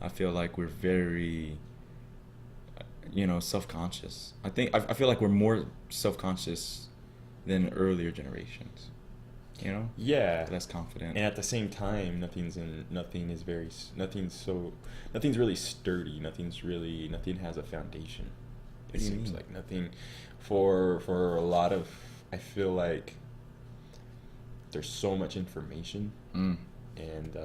I feel like we're very, self-conscious. I feel like we're more self-conscious than earlier generations. Yeah. Less confident. And at the same time, nothing's really sturdy. Nothing has a foundation. What It do you seems mean? like nothing for a lot of, I feel like there's so much information Mm. and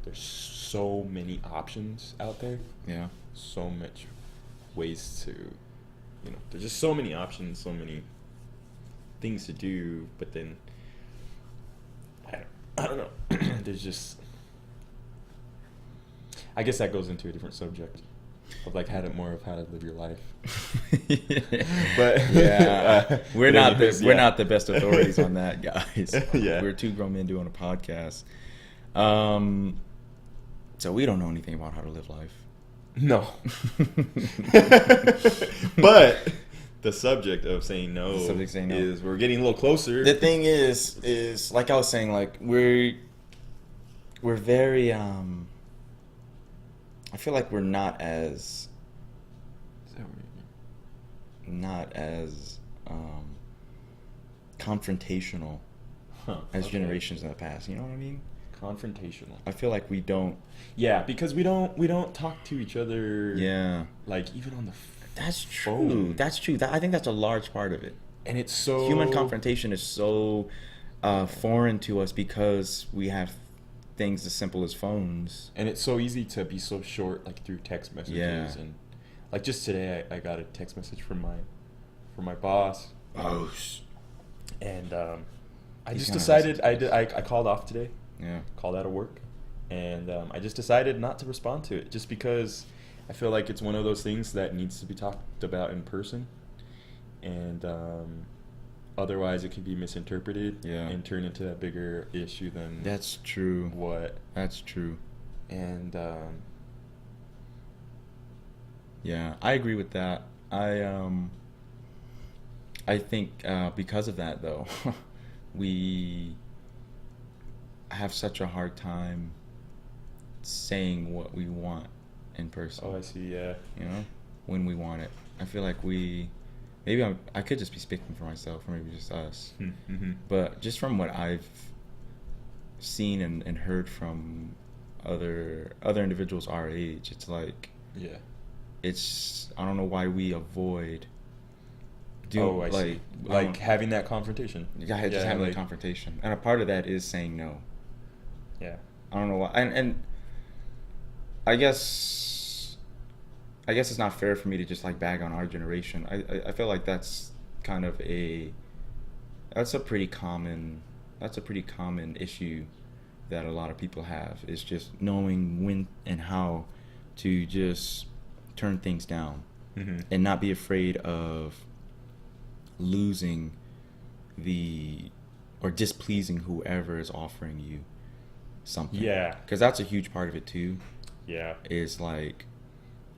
there's so many options out there. Yeah. So much ways to, there's just so many options, so many things to do, but then I don't know. There's just, I guess that goes into a different subject of like how to live your life. But yeah, we're not anyways, the best authorities on that, guys. Yeah. We're two grown men doing a podcast. So we don't know anything about how to live life. No. But the subject of saying no, is we're getting a little closer. The thing is like I was saying, like we're very I feel like we're not as confrontational as generations in the past. You know what I mean? Confrontational. I feel like we don't. Yeah, because we don't talk to each other. Yeah. Like even on the That's phone. true. That's true. I think that's a large part of it. And it's so Human confrontation is so foreign to us because we have things as simple as phones. And it's so easy to be so short, like through text messages. Yeah. And like just today, I got a text message from my boss. Oh. And I He's just gonna decided listen. I called off today. Yeah. Called out of work, and I just decided not to respond to it, just because I feel like it's one of those things that needs to be talked about in person, and otherwise it could be misinterpreted and turn into a bigger issue than That's true. what. That's true. And Yeah, I agree with that. I think because of that though, we have such a hard time saying what we want in person. oh, I see. Yeah. When we want it. I feel like I could just be speaking for myself, or maybe just us. Mm-hmm. But just from what I've seen and heard from other individuals our age, it's like Yeah. I don't know why we avoid doing see. Like having that confrontation. having a confrontation, and a part of that is saying no. Yeah. I don't know why, and I guess it's not fair for me to just like bag on our generation. I feel like that's a pretty common issue that a lot of people have, is just knowing when and how to just turn things down, and not be afraid of losing or displeasing whoever is offering you something. Yeah. Because that's a huge part of it too. Yeah. Is like,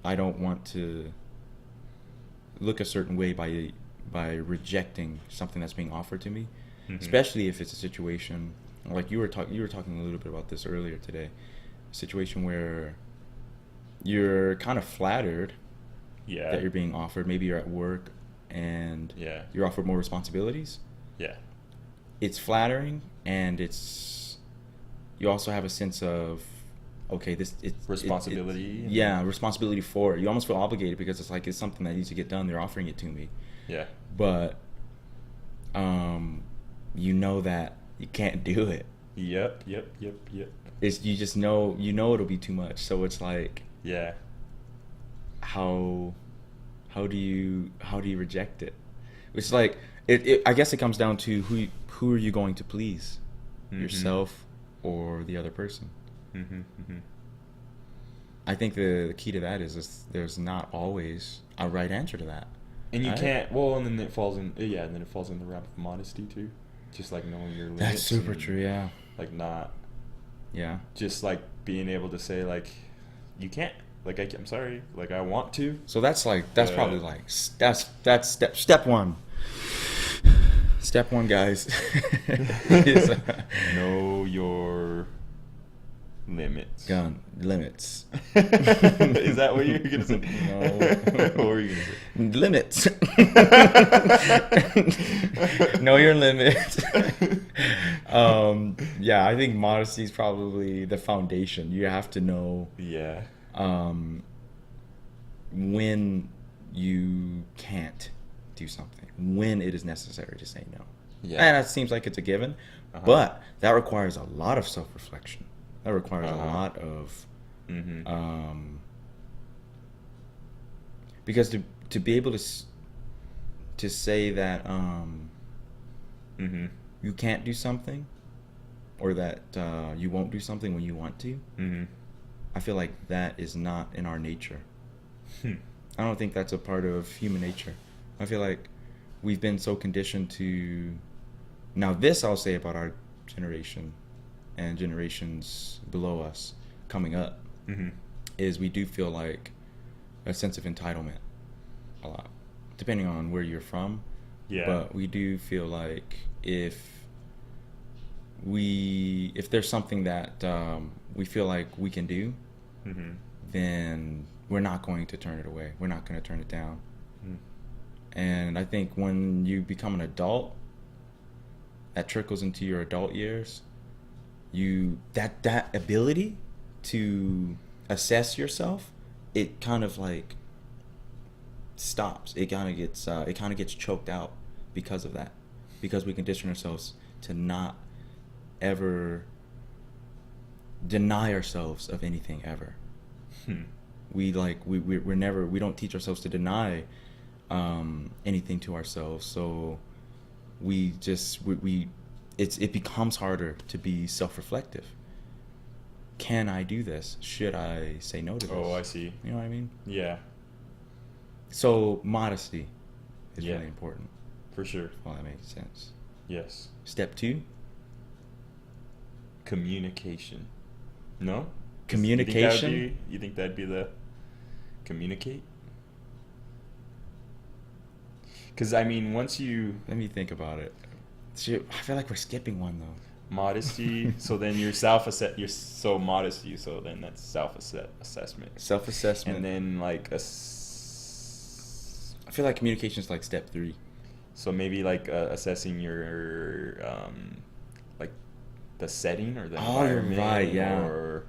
I don't want to look a certain way by rejecting something that's being offered to me, especially if it's a situation like you were talking a little bit about this earlier today, a situation where you're kind of flattered that you're being offered. Maybe you're at work and you're offered more responsibilities. Yeah. It's flattering, and you also have a sense of, okay, it's responsibility. Responsibility for it. You almost feel obligated because it's something that needs to get done. They're offering it to me. Yeah. But you know that you can't do it. Yep. It's you just know it'll be too much. So it's like, yeah. How do you reject it? It's like I guess it comes down to who are you going to please, yourself or the other person. I think the key to that is there's not always a right answer to that. And you can't. Well, and then it falls in. Yeah, and then it falls in the wrap of modesty too. Just like knowing your limits. That's super true. Yeah. Like not. Yeah. Just like being able to say like, you can't. Like I'm sorry. Like I want to. So that's probably like that's step one. Step one, guys. Know your Limits. Gun limits. Is that what you were gonna say? No. What were you gonna say? Limits. Know your limits. Yeah, I think modesty is probably the foundation. You have to know Yeah. when you can't do something, when it is necessary to say no. Yeah. And it seems like it's a given, but that requires a lot of self-reflection. That requires a lot of, because to be able to say that you can't do something, or that you won't do something when you want to, I feel like that is not in our nature. I don't think that's a part of human nature. I feel like we've been so conditioned to. Now, this I'll say about our generation and generations below us coming up, is we do feel like a sense of entitlement a lot, depending on where you're from. Yeah. But we do feel like if there's something that we feel like we can do, then we're not going to turn it away. We're not going to turn it down. And I think when you become an adult, that trickles into your adult years. That ability to assess yourself, it kind of like stops. It kind of gets choked out because of that. Because we condition ourselves to not ever deny ourselves of anything ever. We don't teach ourselves to deny anything to ourselves. So it becomes harder to be self-reflective. Can I do this? Should I say no to this? Oh, I see. You know what I mean? Yeah. So modesty is Yeah. really important. For sure. Well, that makes sense. Yes. Step 2. Communication. No? Communication? You think that'd be the communicate? Because, I mean, once you... Let me think about it. Shit, I feel like we're skipping one, though. Modesty, so then you're so modesty, so then that's self-assessment. Self-assessment. And then, like, I feel like communication is like step 3. So maybe, like, assessing your, like, the setting or the environment. You're right, yeah. Or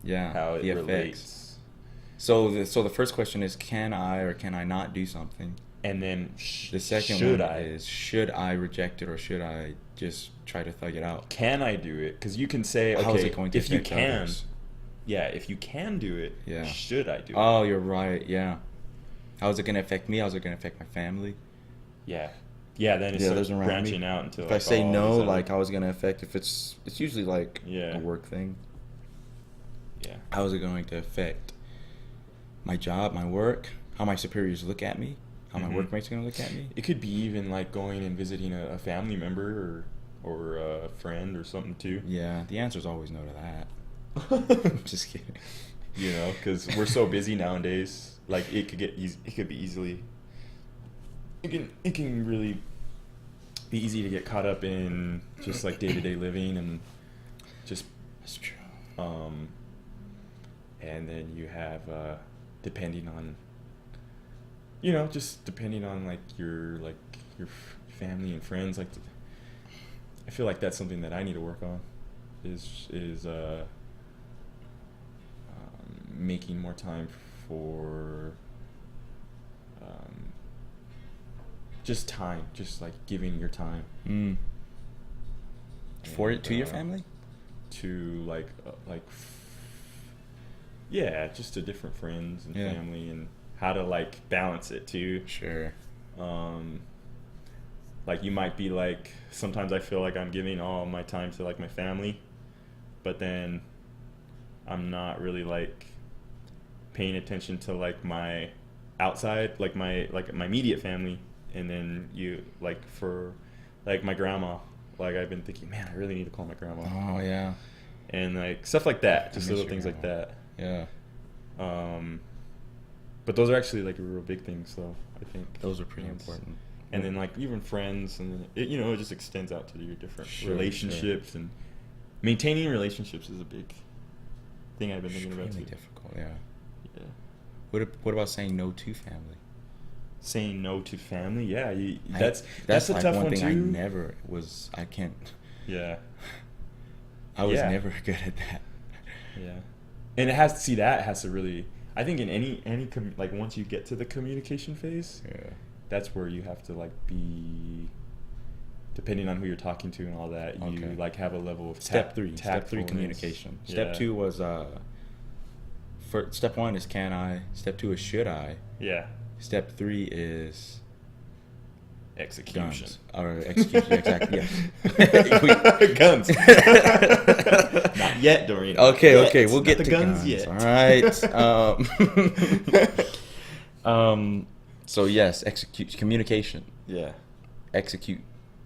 how it the relates. So the first question is, can I or can I not do something? And then The second should one I? is, should I reject it or should I just try to thug it out? Can I do it? Because you can say, okay, How is it going to if you affect can, others? if you can do it, Yeah. should I do it? Oh, you're right, yeah. How is it going to affect me? How is it going to affect my family? Yeah. Yeah, then it The starts others around branching me? out into If like, I say oh, no, is that like how is it going to affect, if it's usually like Yeah. a work thing. Yeah. How is it going to affect my job, my work, how my superiors look at me, how my workmates are going to look at me? It could be even like going and visiting a family member or a friend or something too. Yeah, the answer is always no to that. Just kidding. You know, because we're so busy nowadays. Like it could be easily. It can really be easy to get caught up in just like day-to-day living and just. That's true. And then you have depending on. Just depending on like your family and friends. Like, I feel like that's something that I need to work on. Is making more time for just time, just like giving your time To your family? to just to different friends and Yeah. family, and how to like balance it too. Sure. Like you might be like, sometimes I feel like I'm giving all my time to like my family, but then I'm not really like paying attention to like my outside, like my immediate family. And then you like for like my grandma, like I've been thinking, man, I really need to call my grandma. Oh, yeah. And like stuff like that, just miss little your things like grandma. that. Yeah. But those are actually like real big things, though, I think. Those are pretty Yes. important. And then like even friends, and it just extends out to your different Sure, relationships, and maintaining relationships is a thing I've been thinking about Extremely too. difficult. Yeah. Yeah. What about saying no to family? Saying no to family, yeah, That's that's a like tough one one thing too. I never was. I can't. Yeah. I was Yeah. never good at that. Yeah, and it has to really. I think in any like once you get to the communication phase, Yeah. that's where you have to like be. Depending on who you're talking to and all that, you Okay. like have a level of Step 3. Step 3 tactfulness. communication. Yeah. Step 2 was for step 1 is can I. Step 2 is should I. Yeah. Step 3 is Execution. guns or execution. Exactly. Yeah. Guns. Not yet, Doreen. Okay. Not Okay. yet. We'll Not get the to guns guns. yet. All right. So yes, execute communication. Yeah. Execute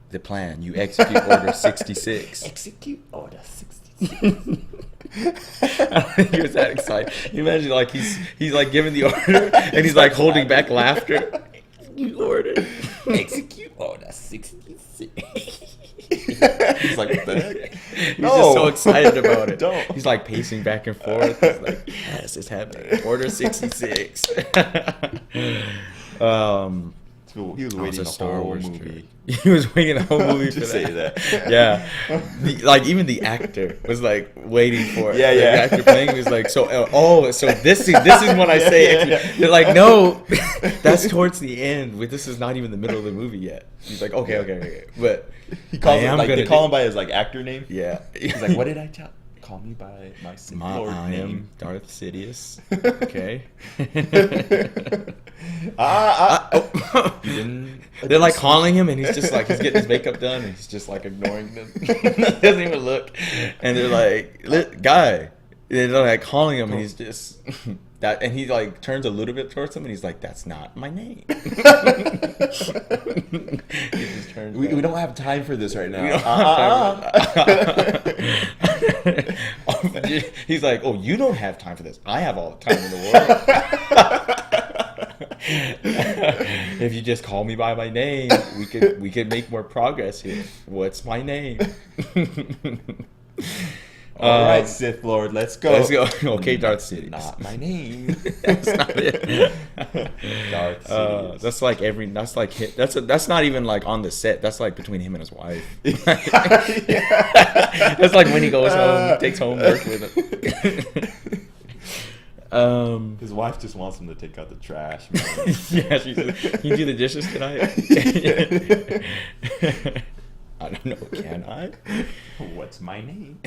the plan. You execute Order 66. Execute Order 66. He was that excited. You imagine like he's like giving the order and he's like holding back laughter. You order. Execute Order 66. He's like, what the heck? He's No. just so excited about it. Don't. He's like pacing back and forth. He's like, yes, it's happening. Order 66. He was That waiting a the Star whole Wars movie. trick. He was waiting the whole movie To for say that. that. Yeah. Like even the actor was like waiting for it. Yeah, The yeah. actor playing was like, so so this is when I say Yeah, it. yeah. They're like, no, that's towards the end. This is not even the middle of the movie yet. He's like, okay. But He calls I him am like they gonna call do- him by his like actor name. Yeah. He's like, what did I tell? Call me by my simple I am name. Darth Sidious. Okay. You didn't They're like address calling him, and he's just like he's getting his makeup done, and he's just like ignoring them. He doesn't even look, and they're like, "Guy," they're like calling him, and he's just that, and he like turns a little bit towards him, and he's like, "That's not my name." He just turns We back. don't have time for this right now. We don't have time for that. He's like, "Oh, you don't have time for this. I have all the time in the world." If you just call me by my name, we could make more progress here. What's my name? All right, Sith Lord, let's go. Let's go. Okay, Darth Sidious. Not my name. That's not it. Darth Sidious. That's like that's not even like on the set. That's like between him and his wife. That's like when he goes home, takes homework with him. His wife just wants him to take out the trash. Yeah, she's like, can you do the dishes tonight? I don't know. Can I? What's my name?